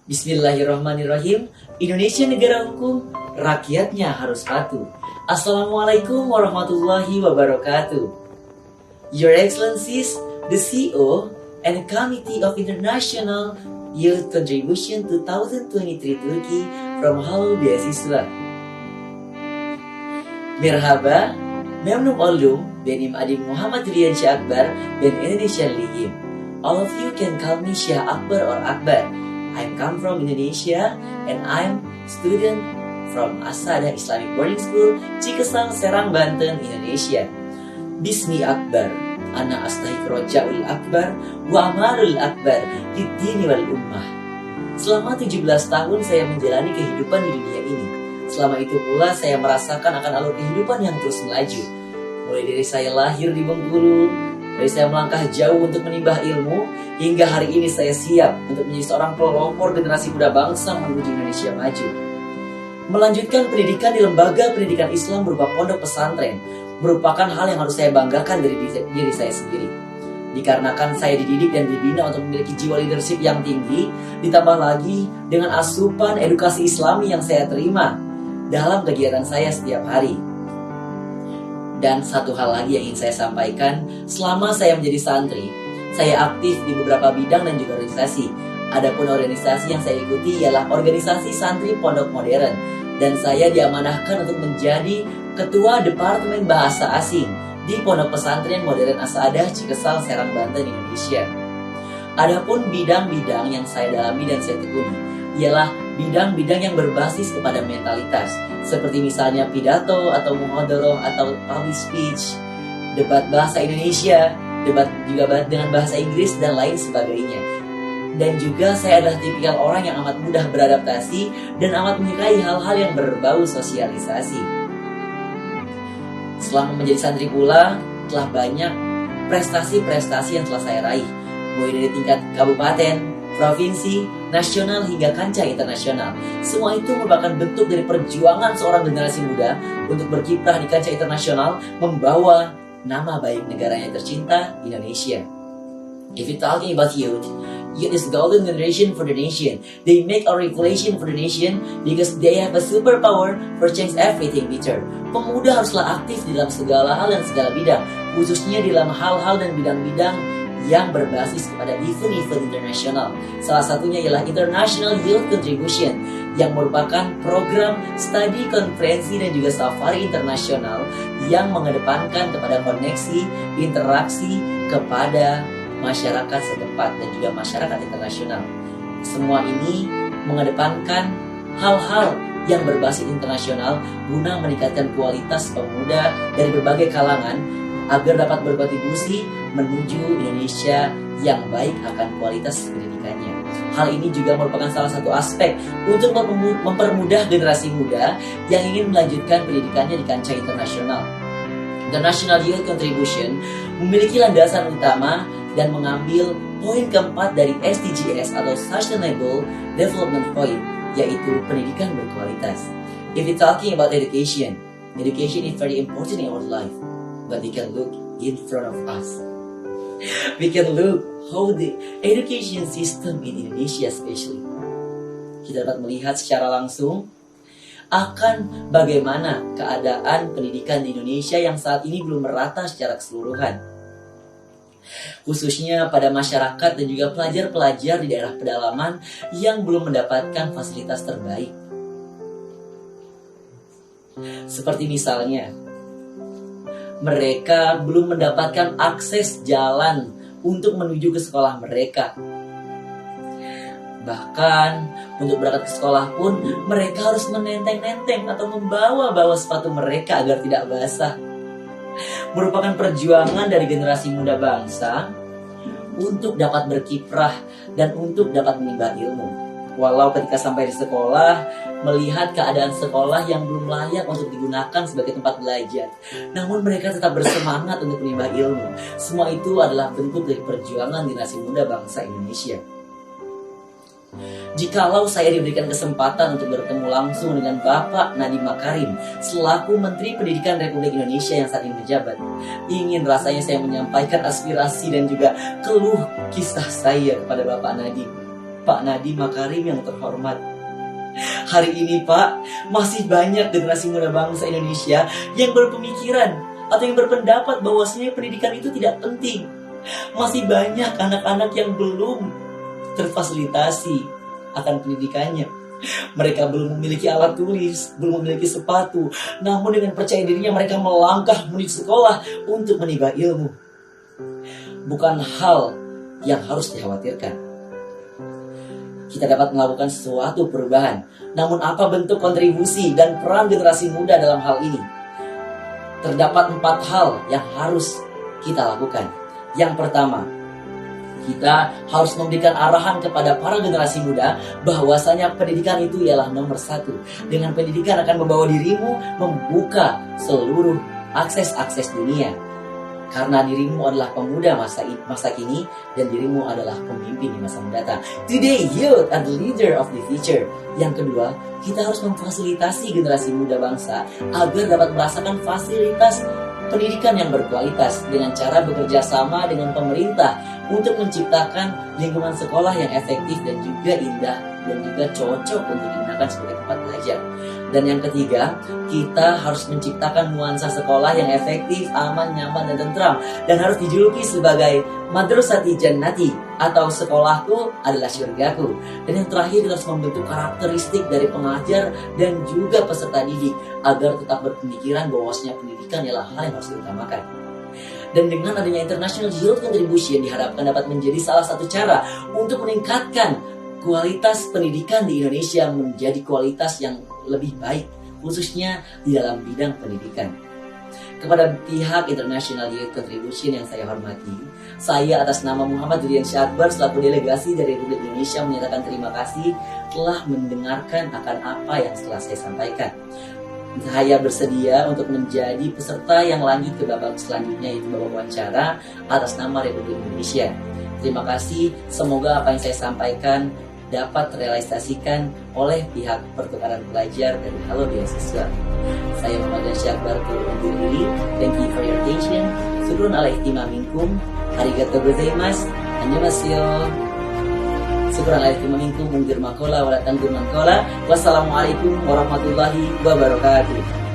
Bismillahirrahmanirrahim. Indonesia negara hukum, rakyatnya harus patuh. Assalamualaikum warahmatullahi wabarakatuh. Your Excellencies, the CEO and Committee of International Youth Contribution 2023 Turkey from Halo Beasiswa. Merhaba, memnun oldum, benim adim Muhammad Riansyah Akbar, ben Indonesian Lihim. All of you can call me Syah Akbar or Akbar. I come from Indonesia and I'm student from Asada Islamic Boarding School, Cikesang, Serang, Banten, Indonesia. Bismi Akbar, ana astahiq rojaul akbar, wa amarul akbar, lidini wal ummah. Selama 17 tahun saya menjalani kehidupan di dunia ini. Selama itu pula saya merasakan akan alur kehidupan yang terus melaju. Mulai dari saya lahir di Bengkulu, dari saya melangkah jauh untuk menimba ilmu, hingga hari ini saya siap untuk menjadi seorang pelopor generasi muda bangsa menuju Indonesia maju. Melanjutkan pendidikan di lembaga pendidikan Islam berupa pondok pesantren merupakan hal yang harus saya banggakan dari diri saya sendiri. Dikarenakan saya dididik dan dibina untuk memiliki jiwa leadership yang tinggi, ditambah lagi dengan asupan edukasi Islami yang saya terima dalam kegiatan saya setiap hari. Dan satu hal lagi yang ingin saya sampaikan, selama saya menjadi santri, saya aktif di beberapa bidang dan juga organisasi. Adapun organisasi yang saya ikuti ialah organisasi santri pondok modern, dan saya diamanahkan untuk menjadi Ketua Departemen Bahasa Asing di Pondok Pesantren Modern Asadah, Cikesal, Serang, Banten, Indonesia. Adapun bidang-bidang yang saya dalami dan saya tekuni ialah bidang-bidang yang berbasis kepada mentalitas, seperti misalnya pidato atau muhadharah atau public speech, debat bahasa Indonesia, debat juga dengan bahasa Inggris dan lain sebagainya. Dan juga saya adalah tipikal orang yang amat mudah beradaptasi dan amat menyukai hal-hal yang berbau sosialisasi. Selama menjadi santri pula, telah banyak prestasi-prestasi yang telah saya raih, mulai dari tingkat kabupaten, provinsi, nasional hingga kancah internasional. Semua itu merupakan bentuk dari perjuangan seorang generasi muda untuk berkiprah di kancah internasional, membawa nama baik negaranya tercinta, Indonesia. If you're talking about youth is golden generation for the nation. They make a revolution for the nation because they have a superpower for change everything better. Pemuda haruslah aktif di dalam segala hal dan segala bidang, khususnya di dalam hal-hal dan bidang-bidang yang berbasis kepada event-event internasional. Salah satunya ialah International Youth Contribution, yang merupakan program studi konferensi dan juga safari internasional yang mengedepankan kepada koneksi, interaksi kepada masyarakat setempat dan juga masyarakat internasional. Semua ini mengedepankan hal-hal yang berbasis internasional guna meningkatkan kualitas pemuda dari berbagai kalangan agar dapat berkontribusi menuju Indonesia yang baik akan kualitas pendidikannya. Hal ini juga merupakan salah satu aspek untuk mempermudah generasi muda yang ingin melanjutkan pendidikannya di kancah internasional. International Youth Contribution memiliki landasan utama dan mengambil poin keempat dari SDGs atau Sustainable Development Point, yaitu pendidikan berkualitas. If we're talking about education is very important in our life, but we can look in front of us. We can look how the education system in Indonesia especially. Kita dapat melihat secara langsung akan bagaimana keadaan pendidikan di Indonesia yang saat ini belum merata secara keseluruhan, khususnya pada masyarakat dan juga pelajar-pelajar di daerah pedalaman yang belum mendapatkan fasilitas terbaik. Seperti misalnya, mereka belum mendapatkan akses jalan untuk menuju ke sekolah mereka. Bahkan untuk berangkat ke sekolah pun mereka harus menenteng-nenteng atau membawa-bawa sepatu mereka agar tidak basah. Merupakan perjuangan dari generasi muda bangsa untuk dapat berkiprah dan untuk dapat menimba ilmu. Walau ketika sampai di sekolah, melihat keadaan sekolah yang belum layak untuk digunakan sebagai tempat belajar, namun mereka tetap bersemangat untuk menimba ilmu. Semua itu adalah bentuk dari perjuangan generasi muda bangsa Indonesia. Jikalau saya diberikan kesempatan untuk bertemu langsung dengan Bapak Nadiem Makarim selaku Menteri Pendidikan Republik Indonesia yang saat ini menjabat, ingin rasanya saya menyampaikan aspirasi dan juga keluh kisah saya kepada Bapak Nadiem. Pak Nadiem Makarim yang terhormat. Hari ini Pak, masih banyak generasi muda bangsa Indonesia yang berpemikiran atau yang berpendapat bahwasanya pendidikan itu tidak penting. Masih banyak anak-anak yang belum terfasilitasi akan pendidikannya. Mereka belum memiliki alat tulis, belum memiliki sepatu, namun dengan percaya dirinya mereka melangkah menuju sekolah untuk menimba ilmu. Bukan hal yang harus dikhawatirkan. Kita dapat melakukan suatu perubahan. Namun apa bentuk kontribusi dan peran generasi muda dalam hal ini? Terdapat 4 hal yang harus kita lakukan. Yang pertama, kita harus memberikan arahan kepada para generasi muda bahwasanya pendidikan itu ialah nomor 1. Dengan pendidikan akan membawa dirimu membuka seluruh akses-akses dunia. Karena dirimu adalah pemuda masa kini dan dirimu adalah pemimpin di masa mendatang. Today, youth are the leader of the future. Yang kedua, kita harus memfasilitasi generasi muda bangsa agar dapat merasakan fasilitas pendidikan yang berkualitas dengan cara bekerja sama dengan pemerintah untuk menciptakan lingkungan sekolah yang efektif dan juga indah dan juga cocok untuk digunakan sebagai tempat belajar. Dan yang ketiga, kita harus menciptakan nuansa sekolah yang efektif, aman, nyaman, dan tentram. Dan harus dijuluki sebagai Madrasati Jannati atau sekolahku adalah surgaku. Dan yang terakhir, kita harus membentuk karakteristik dari pengajar dan juga peserta didik agar tetap berpemikiran bahwasanya pendidikan adalah hal yang harus diutamakan. Dan dengan adanya International Youth Contribution diharapkan dapat menjadi salah satu cara untuk meningkatkan kualitas pendidikan di Indonesia menjadi kualitas yang lebih baik, khususnya di dalam bidang pendidikan. Kepada pihak International Youth Contribution yang saya hormati, saya atas nama Muhammad Julian Syakbar selaku delegasi dari Republik Indonesia menyatakan terima kasih telah mendengarkan akan apa yang telah saya sampaikan. Saya bersedia untuk menjadi peserta yang lanjut ke babak selanjutnya, yaitu babak wawancara atas nama Republik Indonesia. Terima kasih, semoga apa yang saya sampaikan dapat terrealisasikan oleh pihak pertukaran pelajar dari Halo Beasiswa. Saya Muhammad Syakbar undur diri. Thank you for your attention. Syukron alaikum minkum. Arigatou gozaimasu. Annyeonghaseyo. Syukron alaikum minkum. Mundir makola wala tanggur makola. Wassalamualaikum warahmatullahi wabarakatuh.